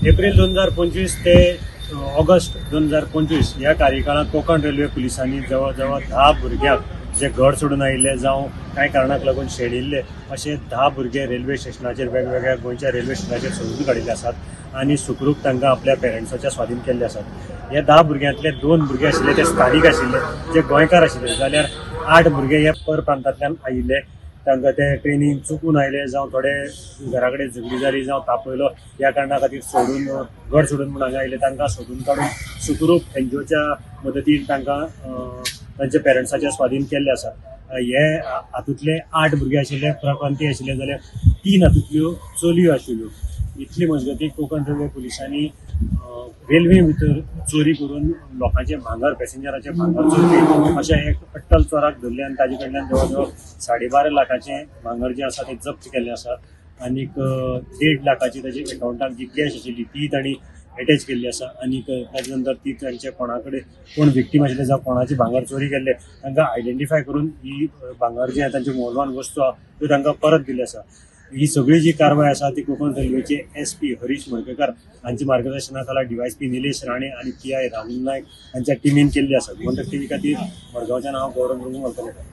April 2025 ते August 2025 ह्या कार्यकाळात कोकण रेल्वे पुलिसांनी जवळ 10 भुरग्यांक जे घर सोडून आयिल्ले जावं कांय कारणाक लागून शेणिल्ले असे 10 भुरगे रेल्वे स्टेशनाचेर वेगवेगळ्या गोंयच्या रेल्वे स्टेशनाचेर सोडून काडिल्ले आसात आणि सुखरूप तांकां आपल्या पेरंट्साच्या स्वाधीन केल्ले आसात। ह्या 10 भुरग्यांतले 2 भुरगे आशिल्ले ते स्थानिक आशिल्ले जे गोंयकार आशिल्ले, जाल्यार 8 भुरगे हे परप्रांतांतल्यान आयिल्ले। तांकां ते ट्रेनीन चुकून आयले जावं थोडे घरा कडेन झगडी जाली जावं तापयलो ह्या कारणा खातीर सोडून घर सोडून म्हूण हांगा आयले। तांकां सोदून काडून सुखरूप एनजीओच्या मदतीन तांकां तांच्या पेरंट्साच्या स्वाधीन केल्ले आसा। हे हातूंतले 8 भुरगे आशिल्ले परप्रांतीय आशिल्ले, जाल्यार 3 हातूंतल्यो चलयो आशिल्ल्यो। इतली मजगती कोकण रेल्वे पुलिसांनी रेल्वे भितर चोरी करून लोकांचे भांगर, पॅसेंजराचे भांगर चोरपी अशा एक अट्टल चोराक धरले आणि ताजे कडल्यान जवळ 12.5 लाखाचे भांगर जे आसा ते जप्त केल्ले आसा। आनीक 1.5 लाखाची ताजे अकाउंटाक जी कॅश आशिल्ली ती तांणी अटॅच केल्ली आसा। आनीक ताजे नंतर ती तांचे कोणा कडेन कोण विक्टीम आशिल्ले जावं कोणाची भांगर चोरी केल्ले तांकां आयडेंटिफाय करून ही भांगर जी तांचे मौल्यवान वस्तू आहा त्यो तांकां परत दिल्ली आसा। ही सगळी जी कारवाय आसा ती कोकण रेल्वेचे SP हरीश मडकयकार हांच्या मार्गदर्शना खाला DYSP निलेश राणे आणि PI राहुल नायक हांच्या टिमीन केल्ली आसा। गोमंतक TV खातीर मडगांवच्यान हांव गौरव मुर्मू उलयतां।